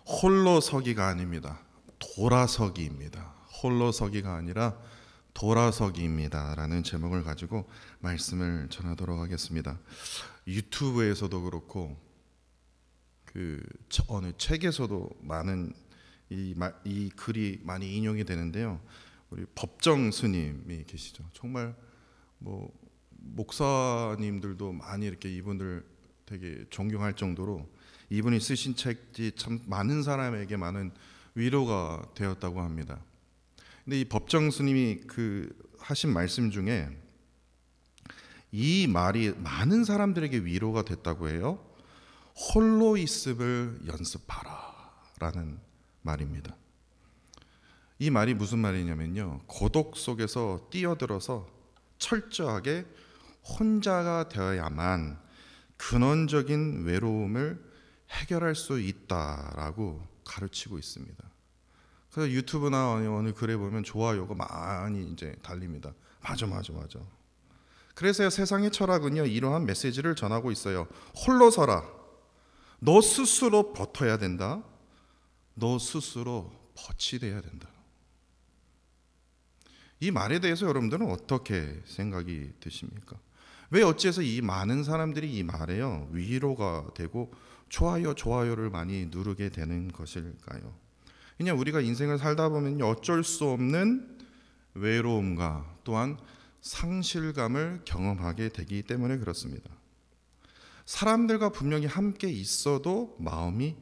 홀로서기가 아닙니다. 돌아서기입니다. 홀로서기가 아니라 돌아서기입니다 라는 제목을 가지고 말씀을 전하도록 하겠습니다. 유튜브에서도 그렇고 어느 책에서도 많은 이 글이 많이 인용이 되는데요. 우리 법정 스님이 계시죠. 정말 목사님들도 많이 이렇게 이분들 되게 존경할 정도로 이분이 쓰신 책이 참 많은 사람에게 많은 위로가 되었다고 합니다. 근데 이 법정 스님이 하신 말씀 중에 이 말이 많은 사람들에게 위로가 됐다고 해요. 홀로 있음을 연습하라 라는 말입니다. 이 말이 무슨 말이냐면요, 고독 속에서 뛰어들어서 철저하게 혼자가 되어야만 근원적인 외로움을 해결할 수 있다라고 가르치고 있습니다. 그래서 유튜브나 어느 글에 보면 좋아요가 많이 이제 달립니다. 맞아. 그래서 세상의 철학은요, 이러한 메시지를 전하고 있어요. 홀로 서라. 너 스스로 버텨야 된다. 너 스스로 벗이 돼야 된다. 이 말에 대해서 여러분들은 어떻게 생각이 드십니까? 왜 어찌해서 이 많은 사람들이 이 말에요 위로가 되고 좋아요를 많이 누르게 되는 것일까요? 그냥 우리가 인생을 살다 보면 어쩔 수 없는 외로움과 또한 상실감을 경험하게 되기 때문에 그렇습니다. 사람들과 분명히 함께 있어도 마음이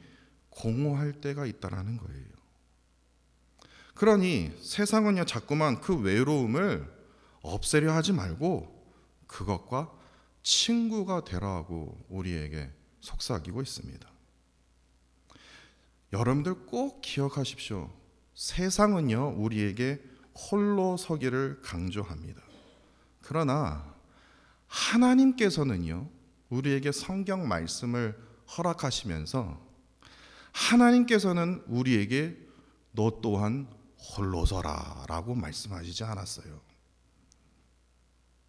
공허할 때가 있다라는 거예요. 그러니 세상은요 자꾸만 그 외로움을 없애려 하지 말고 그것과 친구가 되라고 우리에게 속삭이고 있습니다. 여러분들 꼭 기억하십시오. 세상은요 우리에게 홀로 서기를 강조합니다. 그러나 하나님께서는요 우리에게 성경 말씀을 허락하시면서 하나님께서는 우리에게 너 또한 홀로 서라 라고 말씀하시지 않았어요.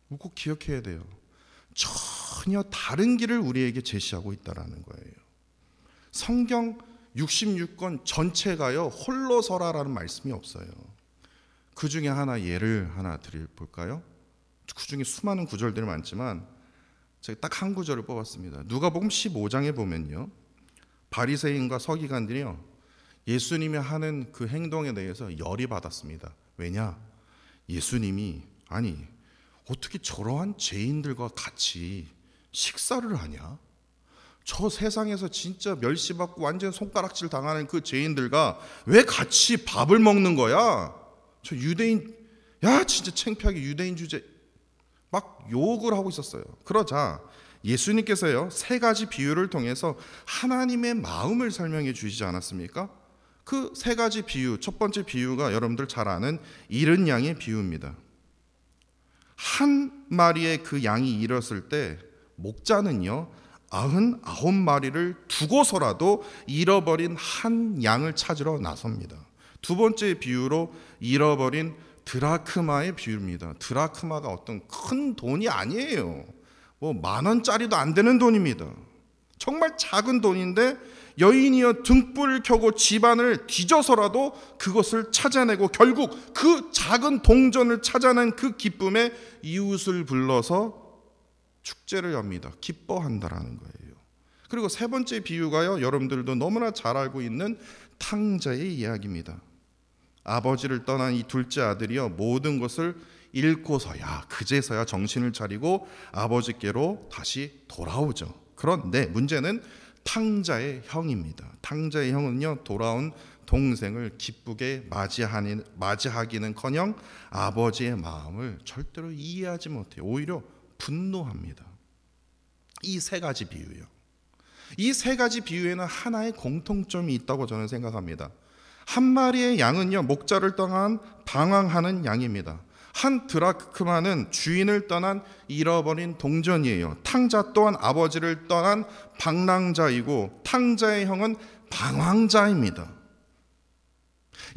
꼭 기억해야 돼요. 전혀 다른 길을 우리에게 제시하고 있다는 거예요. 성경 66권 전체가요 홀로 서라라는 말씀이 없어요. 그 중에 예를 하나 드려볼까요? 그 중에 수많은 구절들이 많지만 제가 딱 한 구절을 뽑았습니다. 누가복음 15장에 보면요, 바리새인과 서기관들이요 예수님이 하는 그 행동에 대해서 열이 받았습니다. 왜냐? 예수님이 어떻게 저러한 죄인들과 같이 식사를 하냐? 저 세상에서 진짜 멸시받고 완전 손가락질 당하는 그 죄인들과 왜 같이 밥을 먹는 거야? 저 유대인, 진짜 창피하게 유대인 주제 막 욕을 하고 있었어요. 그러자 예수님께서요 3가지 비유를 통해서 하나님의 마음을 설명해 주시지 않았습니까? 그 3가지 비유, 첫 번째 비유가 여러분들 잘 아는 잃은 양의 비유입니다. 한 마리의 그 양이 잃었을 때 목자는요 99마리를 두고서라도 잃어버린 한 양을 찾으러 나섭니다. 두 번째 비유로 잃어버린 드라크마의 비유입니다. 드라크마가 어떤 큰 돈이 아니에요. 10,000원짜리도 안 되는 돈입니다. 정말 작은 돈인데 여인이여 등불을 켜고 집안을 뒤져서라도 그것을 찾아내고 결국 그 작은 동전을 찾아낸 그 기쁨에 이웃을 불러서 축제를 엽니다. 기뻐한다라는 거예요. 그리고 3번째 비유가요 여러분들도 너무나 잘 알고 있는 탕자의 이야기입니다. 아버지를 떠난 이 둘째 아들이요 모든 것을 잃고서야 그제서야 정신을 차리고 아버지께로 다시 돌아오죠. 그런데 문제는 탕자의 형입니다. 탕자의 형은요 돌아온 동생을 기쁘게 맞이하기는커녕 아버지의 마음을 절대로 이해하지 못해요. 오히려 분노합니다. 이 3가지 비유요. 이 3가지 비유에는 하나의 공통점이 있다고 저는 생각합니다. 한 마리의 양은요 목자를 떠난 방황하는 양입니다. 한 드라크마는 주인을 떠난 잃어버린 동전이에요. 탕자 또한 아버지를 떠난 방랑자이고 탕자의 형은 방황자입니다.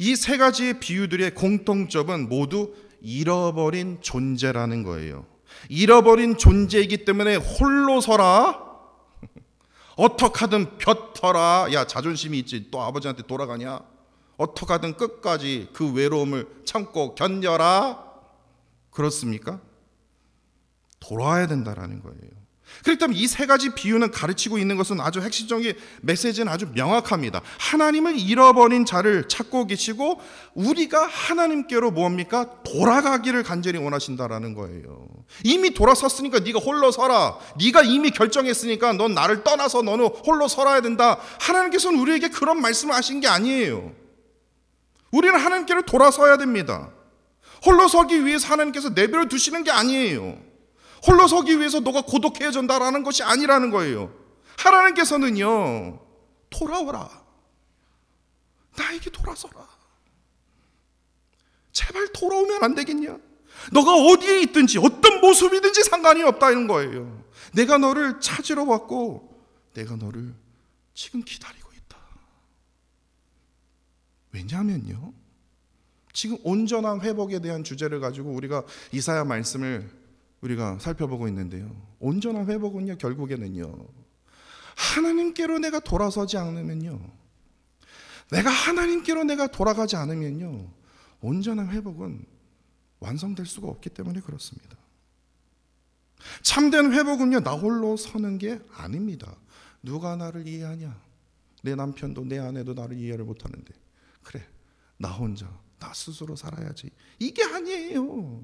이 3가지의 비유들의 공통점은 모두 잃어버린 존재라는 거예요. 잃어버린 존재이기 때문에 홀로 서라, 어떡하든 벼터라. 야, 자존심이 있지. 또 아버지한테 돌아가냐? 어떡하든 끝까지 그 외로움을 참고 견뎌라. 그렇습니까? 돌아와야 된다라는 거예요. 그렇다면 이 세 가지 비유는 가르치고 있는 것은 아주 핵심적인 메시지는 아주 명확합니다. 하나님을 잃어버린 자를 찾고 계시고 우리가 하나님께로 뭡니까? 돌아가기를 간절히 원하신다라는 거예요. 이미 돌아섰으니까 네가 홀로 서라. 네가 이미 결정했으니까 넌 나를 떠나서 너는 홀로 서라야 된다. 하나님께서는 우리에게 그런 말씀을 하신 게 아니에요. 우리는 하나님께로 돌아서야 됩니다. 홀로 서기 위해서 하나님께서 내버려 두시는 게 아니에요. 홀로 서기 위해서 너가 고독해진다라는 것이 아니라는 거예요. 하나님께서는요, 돌아오라. 나에게 돌아서라. 제발 돌아오면 안 되겠냐? 너가 어디에 있든지 어떤 모습이든지 상관이 없다는 거예요. 내가 너를 찾으러 왔고 내가 너를 지금 기다리고 있다. 왜냐하면요, 지금 온전한 회복에 대한 주제를 가지고 우리가 이사야 말씀을 우리가 살펴보고 있는데요, 온전한 회복은요, 결국에는요, 하나님께로 내가 돌아서지 않으면요, 내가 하나님께로 내가 돌아가지 않으면요, 온전한 회복은 완성될 수가 없기 때문에 그렇습니다. 참된 회복은요, 나 홀로 서는 게 아닙니다. 누가 나를 이해하냐? 내 남편도 내 아내도 나를 이해를 못하는데, 그래, 나 혼자 나 스스로 살아야지. 이게 아니에요.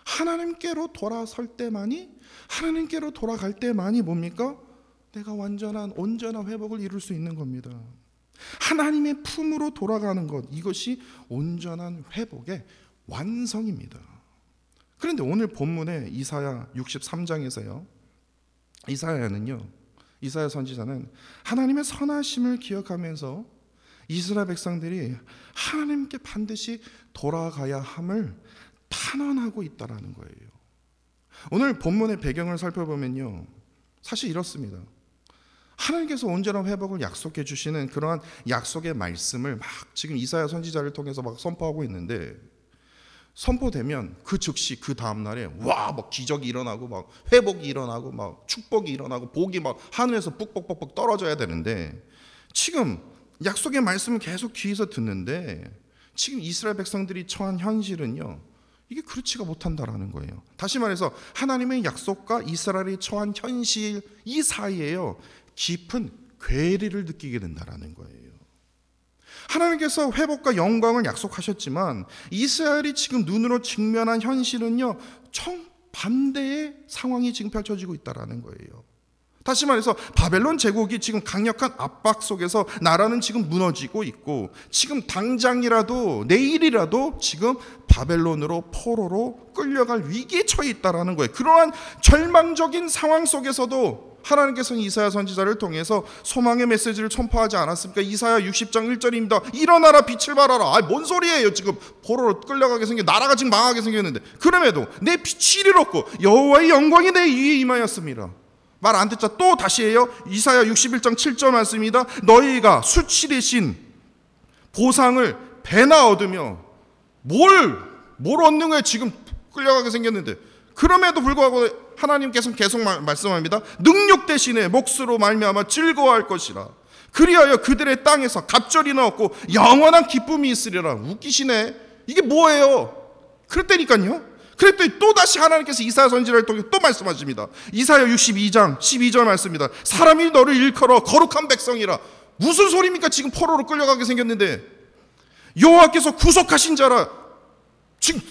하나님께로 돌아설 때만이, 하나님께로 돌아갈 때만이 뭡니까? 내가 온전한 회복을 이룰 수 있는 겁니다. 하나님의 품으로 돌아가는 것, 이것이 온전한 회복의 완성입니다. 그런데 오늘 본문의 이사야 63장에서요, 이사야 선지자는 하나님의 선하심을 기억하면서 이스라엘 백성들이 하나님께 반드시 돌아가야 함을 탄원하고 있다라는 거예요. 오늘 본문의 배경을 살펴보면요, 사실 이렇습니다. 하나님께서 온전한 회복을 약속해 주시는 그러한 약속의 말씀을 막 지금 이사야 선지자를 통해서 막 선포하고 있는데, 선포되면 그 즉시 그 다음 날에 막 기적이 일어나고 막 회복이 일어나고 막 축복이 일어나고 복이 막 하늘에서 뿍뻑뻑뻑 떨어져야 되는데, 지금 약속의 말씀을 계속 귀에서 듣는데 지금 이스라엘 백성들이 처한 현실은요, 이게 그렇지가 못한다라는 거예요. 다시 말해서 하나님의 약속과 이스라엘이 처한 현실 이 사이에요, 깊은 괴리를 느끼게 된다라는 거예요. 하나님께서 회복과 영광을 약속하셨지만 이스라엘이 지금 눈으로 직면한 현실은요, 정반대의 상황이 지금 펼쳐지고 있다라는 거예요. 다시 말해서 바벨론 제국이 지금 강력한 압박 속에서 나라는 지금 무너지고 있고, 지금 당장이라도 내일이라도 지금 바벨론으로 포로로 끌려갈 위기에 처해 있다라는 거예요. 그러한 절망적인 상황 속에서도 하나님께서는 이사야 선지자를 통해서 소망의 메시지를 선포하지 않았습니까? 이사야 60장 1절입니다. 일어나라, 빛을 발하라. 뭔 소리예요? 지금 포로로 끌려가게 생겨, 나라가 지금 망하게 생겼는데, 그럼에도 내 빛이 이롭고 여호와의 영광이 내 위에 임하였습니다. 말 안 듣자 또 다시 해요. 이사야 61장 7절 말씀입니다. 너희가 수치 대신 보상을 배나 얻으며 뭘 얻는 거예요? 지금 끌려가게 생겼는데. 그럼에도 불구하고 하나님께서는 계속 말씀합니다. 능력 대신에 몫으로 말미암아 즐거워할 것이라. 그리하여 그들의 땅에서 갑절이나 얻고 영원한 기쁨이 있으리라. 웃기시네. 이게 뭐예요? 그랬다니까요. 그랬더니 또다시 하나님께서 이사야 선지자를 통해 또 말씀하십니다. 이사야 62장 12절 말씀입니다. 사람이 너를 일컬어 거룩한 백성이라. 무슨 소리입니까? 지금 포로로 끌려가게 생겼는데 여호와께서 구속하신 자라. 지금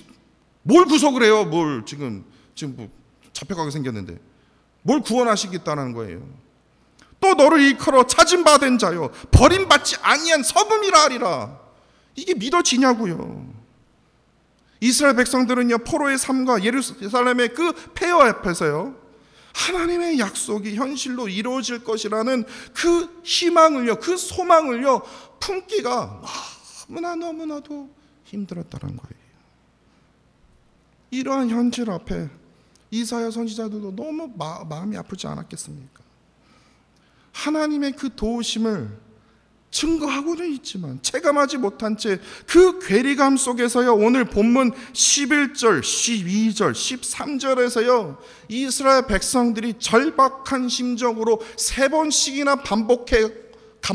뭘 구속을 해요? 뭘 지금 뭐 잡혀가게 생겼는데 뭘 구원하시겠다는 거예요. 또 너를 일컬어 찾음받은 자요 버림받지 아니한 서금이라 하리라. 이게 믿어지냐고요. 이스라엘 백성들은요, 포로의 삶과 예루살렘의 그 폐허 앞에서요, 하나님의 약속이 현실로 이루어질 것이라는 그 희망을요, 그 소망을요 품기가 너무나도 힘들었다는 거예요. 이러한 현실 앞에 이사야 선지자들도 너무 마음이 아프지 않았겠습니까? 하나님의 그 도우심을 증거하고는 있지만 체감하지 못한 채 그 괴리감 속에서요, 오늘 본문 11절, 12절, 13절에서요 이스라엘 백성들이 절박한 심정으로 3번씩이나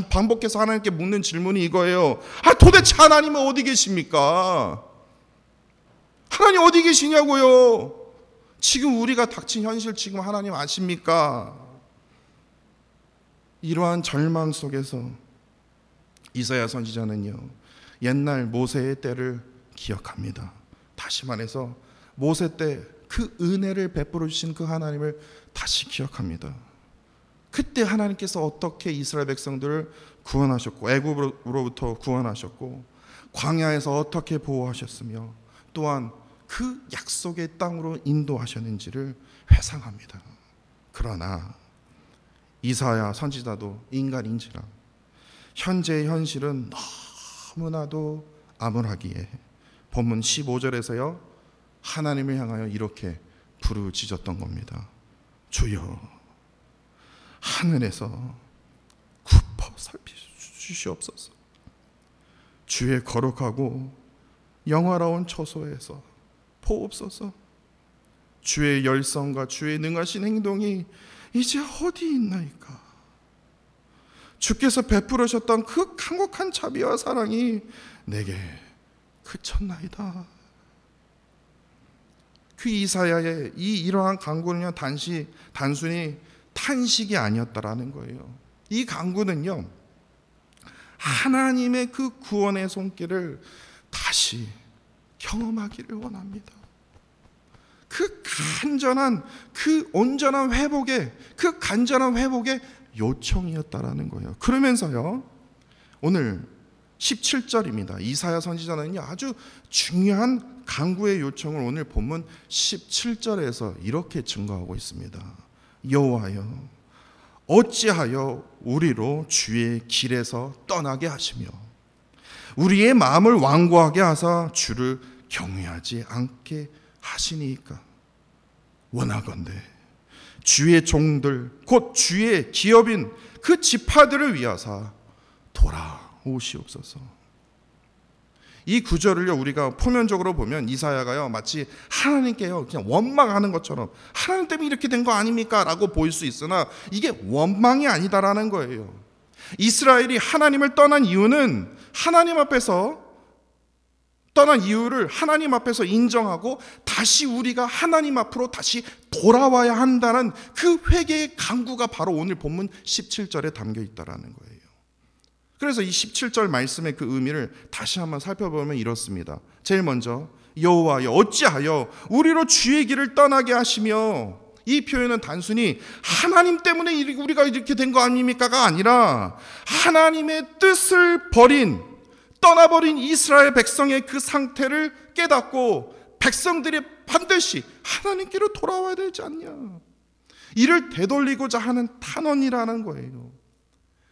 반복해서 하나님께 묻는 질문이 이거예요. 도대체 하나님은 어디 계십니까? 하나님 어디 계시냐고요? 지금 우리가 닥친 현실 지금 하나님 아십니까? 이러한 절망 속에서 이사야 선지자는요, 옛날 모세의 때를 기억합니다. 다시 말해서 모세 때 그 은혜를 베풀어 주신 그 하나님을 다시 기억합니다. 그때 하나님께서 어떻게 이스라엘 백성들을 구원하셨고 애굽으로부터 구원하셨고 광야에서 어떻게 보호하셨으며 또한 그 약속의 땅으로 인도하셨는지를 회상합니다. 그러나 이사야 선지자도 인간인지라 현재의 현실은 너무나도 암울하기에 본문 15절에서요 하나님을 향하여 이렇게 부르짖었던 겁니다. 주여, 하늘에서 굽어 살피주시옵소서. 주의 거룩하고 영화로운 처소에서 보옵소서. 주의 열성과 주의 능하신 행동이 이제 어디 있나이까? 주께서 베풀으셨던 그 강력한 자비와 사랑이 내게 그쳤나이다. 그 이사야의 이러한 간구는요 단순히 탄식이 아니었다라는 거예요. 이 간구는요 하나님의 그 구원의 손길을 다시 경험하기를 원합니다. 그 간절한 그 온전한 회복의 그 간절한 회복의 요청이었다라는 거예요. 그러면서요 오늘 17절입니다. 이사야 선지자는요 아주 중요한 간구의 요청을 오늘 본문 17절에서 이렇게 증거하고 있습니다. 여호와여, 어찌하여 우리로 주의 길에서 떠나게 하시며 우리의 마음을 완고하게 하사 주를 경외하지 않게 하시니까? 원하건대 주의 종들 곧 주의 기업인 그 지파들을 위하사 돌아오시옵소서. 이 구절을요 우리가 표면적으로 보면 이사야가요 마치 하나님께요 그냥 원망하는 것처럼 하나님 때문에 이렇게 된 거 아닙니까? 라고 보일 수 있으나 이게 원망이 아니다라는 거예요. 이스라엘이 하나님을 떠난 이유는 하나님 앞에서 떠난 이유를 하나님 앞에서 인정하고 다시 우리가 하나님 앞으로 다시 돌아와야 한다는 그 회개의 간구가 바로 오늘 본문 17절에 담겨 있다라는 거예요. 그래서 이 17절 말씀의 그 의미를 다시 한번 살펴보면 이렇습니다. 제일 먼저 여호와여, 어찌하여 우리로 주의 길을 떠나게 하시며, 이 표현은 단순히 하나님 때문에 우리가 이렇게 된 거 아닙니까가 아니라 하나님의 뜻을 떠나버린 이스라엘 백성의 그 상태를 깨닫고 백성들이 반드시 하나님께로 돌아와야 되지 않냐, 이를 되돌리고자 하는 탄원이라는 거예요.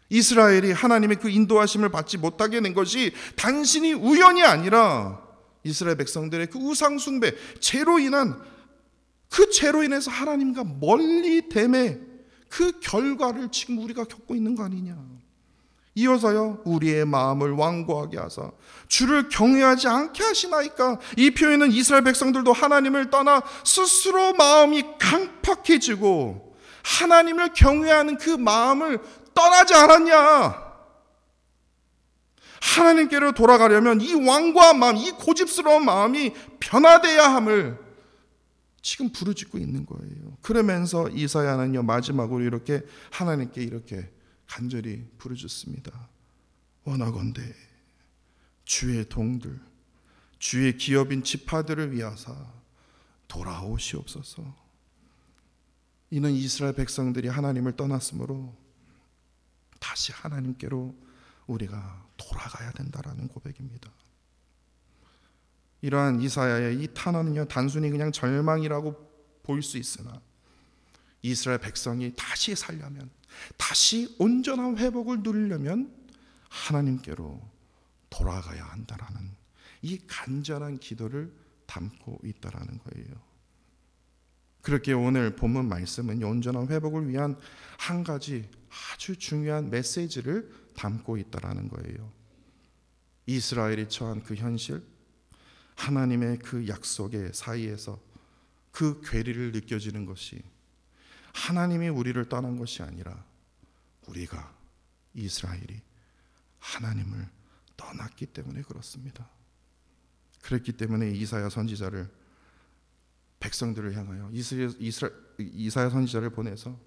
이스라엘이 하나님의 그 인도하심을 받지 못하게 된 것이 단순히 우연이 아니라 이스라엘 백성들의 그 우상 숭배, 죄로 인해서 하나님과 멀리 됨의 그 결과를 지금 우리가 겪고 있는 거 아니냐. 이어서요 우리의 마음을 완고하게 하사 주를 경외하지 않게 하시나이까. 이 표현은 이스라엘 백성들도 하나님을 떠나 스스로 마음이 강팍해지고 하나님을 경외하는 그 마음을 떠나지 않았냐. 하나님께로 돌아가려면 이 완고한 마음, 이 고집스러운 마음이 변화돼야 함을 지금 부르짖고 있는 거예요. 그러면서 이사야는요 마지막으로 이렇게 하나님께 이렇게 간절히 부르짖습니다. 원하건대 주의 동들, 주의 기업인 지파들을 위하사 돌아오시옵소서. 이는 이스라엘 백성들이 하나님을 떠났으므로 다시 하나님께로 우리가 돌아가야 된다라는 고백입니다. 이러한 이사야의 이 탄원은요 단순히 그냥 절망이라고 보일 수 있으나 이스라엘 백성이 다시 살려면, 다시 온전한 회복을 누리려면 하나님께로 돌아가야 한다라는 이 간절한 기도를 담고 있다라는 거예요. 그렇게 오늘 본문 말씀은 온전한 회복을 위한 한 가지 아주 중요한 메시지를 담고 있다라는 거예요. 이스라엘이 처한 그 현실, 하나님의 그 약속의 사이에서 그 괴리를 느껴지는 것이 하나님이 우리를 떠난 것이 아니라 우리가, 이스라엘이 하나님을 떠났기 때문에 그렇습니다. 그랬기 때문에 이사야 선지자를, 백성들을 향하여 이사야 선지자를 보내서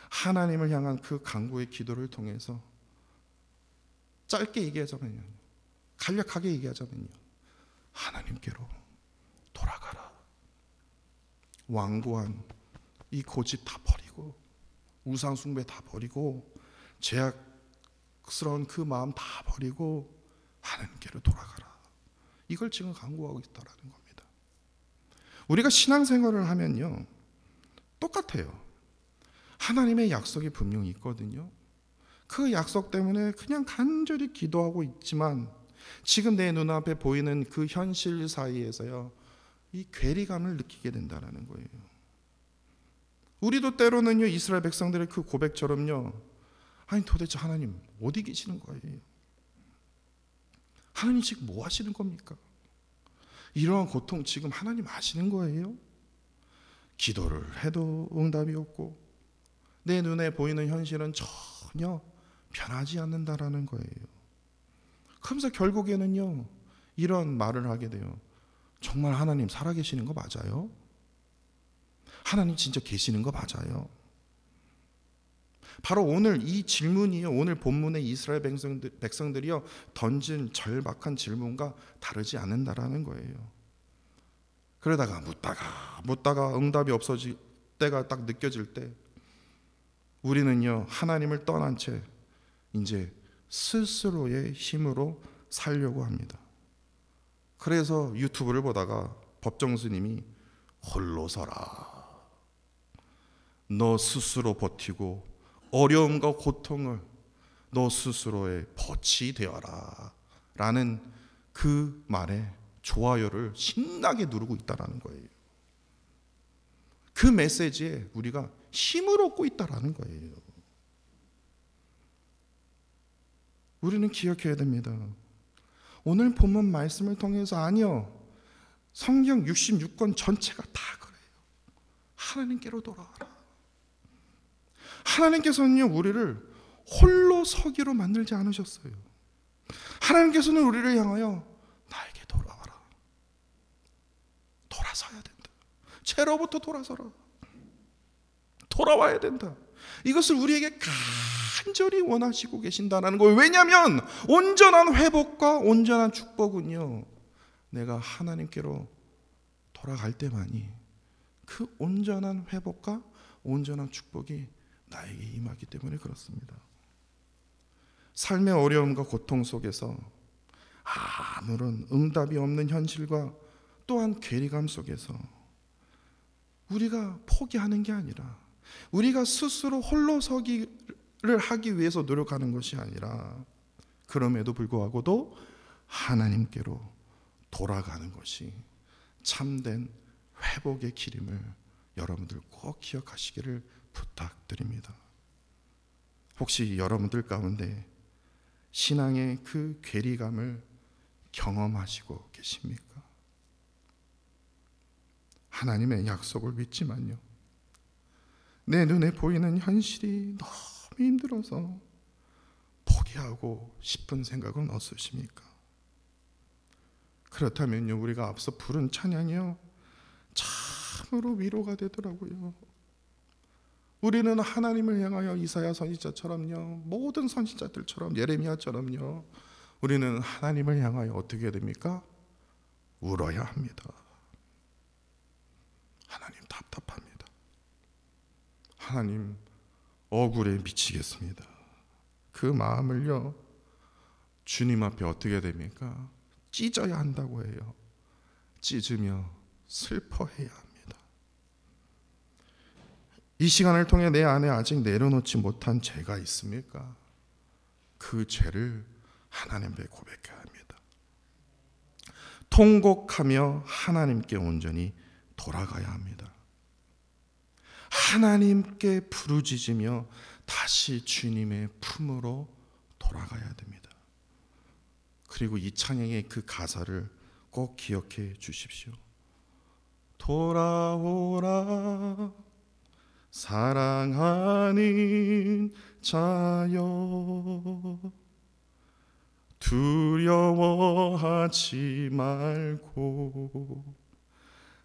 하나님을 향한 그 간구의 기도를 통해서 짧게 얘기하자면요, 간략하게 얘기하자면요, 하나님께로 돌아가라. 완고한 이 고집 다 버리고, 우상 숭배 다 버리고, 죄악스러운 그 마음 다 버리고 하나님께로 돌아가라. 이걸 지금 간구하고 있다라는 겁니다. 우리가 신앙생활을 하면요, 똑같아요. 하나님의 약속이 분명히 있거든요. 그 약속 때문에 그냥 간절히 기도하고 있지만 지금 내 눈앞에 보이는 그 현실 사이에서요, 이 괴리감을 느끼게 된다는 거예요. 우리도 때로는요, 이스라엘 백성들의 그 고백처럼요, 아니 도대체 하나님 어디 계시는 거예요? 하나님 지금 뭐 하시는 겁니까? 이러한 고통 지금 하나님 아시는 거예요? 기도를 해도 응답이 없고 내 눈에 보이는 현실은 전혀 변하지 않는다라는 거예요. 그러면서 결국에는요, 이런 말을 하게 돼요. 정말 하나님 살아계시는 거 맞아요? 하나님 진짜 계시는 거 맞아요? 바로 오늘 이 질문이요, 오늘 본문의 이스라엘 백성들이요 던진 절박한 질문과 다르지 않는다라는 거예요. 그러다가 묻다가 응답이 없어질 때가 딱 느껴질 때 우리는요, 하나님을 떠난 채 이제 스스로의 힘으로 살려고 합니다. 그래서 유튜브를 보다가 법정스님이 홀로 서라, 너 스스로 버티고 어려움과 고통을 너 스스로의 벗이 되어라 라는 그 말에 좋아요를 신나게 누르고 있다는 거예요. 그 메시지에 우리가 힘을 얻고 있다는 거예요. 우리는 기억해야 됩니다. 오늘 본문 말씀을 통해서, 아니요, 성경 66권 전체가 다 그래요. 하나님께로 돌아와라. 하나님께서는요, 우리를 홀로 서기로 만들지 않으셨어요. 하나님께서는 우리를 향하여 나에게 돌아와라. 돌아서야 된다. 죄로부터 돌아서라. 돌아와야 된다. 이것을 우리에게 간절히 원하시고 계신다는 거예요. 왜냐하면 온전한 회복과 온전한 축복은요, 내가 하나님께로 돌아갈 때만이 그 온전한 회복과 온전한 축복이 나에게 임하기 때문에 그렇습니다. 삶의 어려움과 고통 속에서 아무런 응답이 없는 현실과 또한 괴리감 속에서 우리가 포기하는 게 아니라, 우리가 스스로 홀로 서기를 하기 위해서 노력하는 것이 아니라, 그럼에도 불구하고도 하나님께로 돌아가는 것이 참된 회복의 길임을 여러분들 꼭 기억하시기를 부탁드립니다. 혹시 여러분들 가운데 신앙의 그 괴리감을 경험하시고 계십니까? 하나님의 약속을 믿지만요, 내 눈에 보이는 현실이 너무 힘들어서 포기하고 싶은 생각은 없으십니까? 그렇다면요, 우리가 앞서 부른 찬양이요, 참으로 위로가 되더라고요. 우리는 하나님을 향하여 이사야 선지자처럼요, 모든 선지자들처럼, 예레미야처럼요, 우리는 하나님을 향하여 어떻게 됩니까? 울어야 합니다. 하나님 답답합니다. 하나님 억울해 미치겠습니다. 그 마음을요, 주님 앞에 어떻게 됩니까? 찢어야 한다고 해요. 찢으며 슬퍼해야 합니다. 이 시간을 통해 내 안에 아직 내려놓지 못한 죄가 있습니까? 그 죄를 하나님 앞에 고백해야 합니다. 통곡하며 하나님께 온전히 돌아가야 합니다. 하나님께 부르짖으며 다시 주님의 품으로 돌아가야 됩니다. 그리고 이 찬양의 그 가사를 꼭 기억해 주십시오. 돌아오라 사랑하는 자여, 두려워하지 말고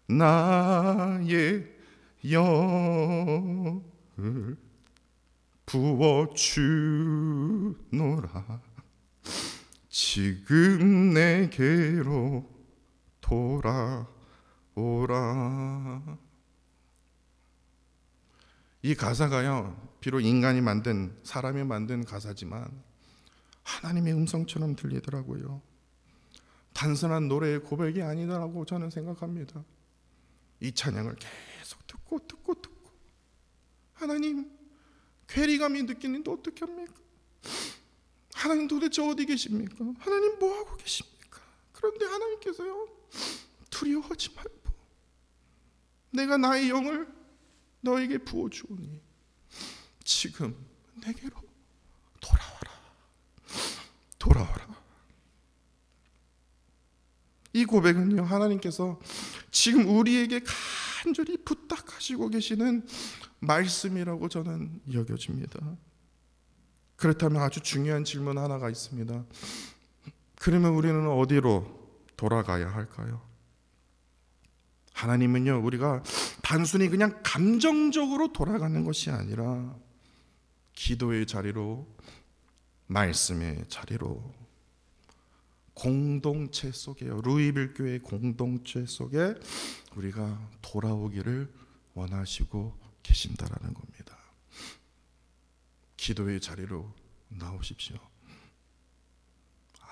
나의 영을 부어주노라. 지금 내게로 돌아오라. 이 가사가요, 비록 인간이 만든, 사람이 만든 가사지만 하나님의 음성처럼 들리더라고요. 단순한 노래의 고백이 아니라고 저는 생각합니다. 이 찬양을 계속 듣고 하나님, 괴리감이 느끼는데 어떻게 합니까? 하나님 도대체 어디 계십니까? 하나님 뭐 하고 계십니까? 그런데 하나님께서요, 두려워하지 말고 내가 나의 영을 너에게 부어주오니 지금 내게로 돌아와라. 이 고백은요, 하나님께서 지금 우리에게 간절히 부탁하시고 계시는 말씀이라고 저는 여겨집니다. 그렇다면 아주 중요한 질문 하나가 있습니다. 그러면 우리는 어디로 돌아가야 할까요? 하나님은요, 우리가 단순히 그냥 감정적으로 돌아가는 것이 아니라 기도의 자리로, 말씀의 자리로, 공동체 속에요, 루이빌 교회 공동체 속에 우리가 돌아오기를 원하시고 계신다라는 겁니다. 기도의 자리로 나오십시오.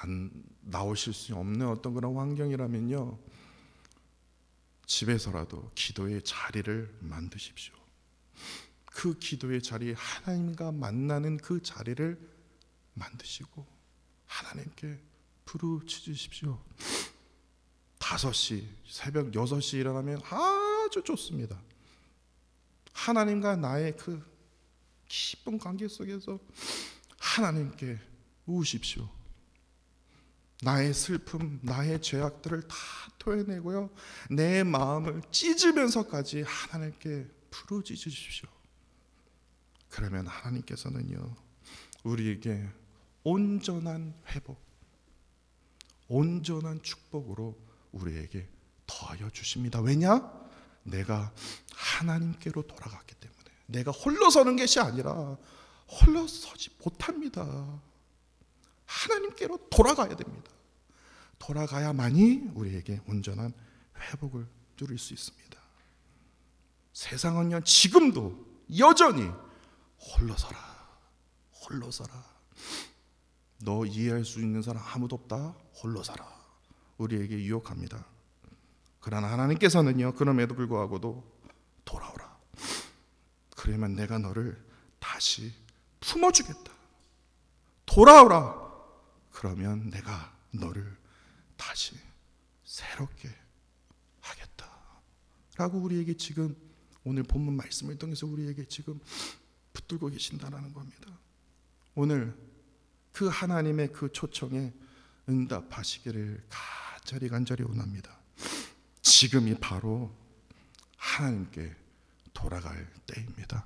안 나오실 수 없는 어떤 그런 환경이라면요, 집에서라도 기도의 자리를 만드십시오. 그 기도의 자리, 하나님과 만나는 그 자리를 만드시고 하나님께 부르짖으십시오. 5시, 새벽 6시 일어나면 아주 좋습니다. 하나님과 나의 그 깊은 관계 속에서 하나님께 우십시오. 나의 슬픔, 나의 죄악들을 다 토해내고요, 내 마음을 찢으면서까지 하나님께 부르짖으십시오. 그러면 하나님께서는요, 우리에게 온전한 회복, 온전한 축복으로 우리에게 더하여 주십니다. 왜냐? 내가 하나님께로 돌아갔기 때문에. 내가 홀로 서는 것이 아니라 홀로 서지 못합니다. 하나님께로 돌아가야 됩니다. 돌아가야만이 우리에게 온전한 회복을 누릴 수 있습니다. 세상은요, 지금도 여전히 홀로 서라, 홀로 서라, 너 이해할 수 있는 사람 아무도 없다, 홀로 살아, 우리에게 유혹합니다. 그러나 하나님께서는요, 그럼에도 불구하고도 돌아오라. 그러면 내가 너를 다시 품어주겠다. 돌아오라. 그러면 내가 너를 다시 새롭게 하겠다 라고 우리에게 지금 오늘 본문 말씀을 통해서 우리에게 지금 붙들고 계신다는 겁니다. 오늘 그 하나님의 그 초청에 응답하시기를 간절히 원합니다. 지금이 바로 하나님께 돌아갈 때입니다.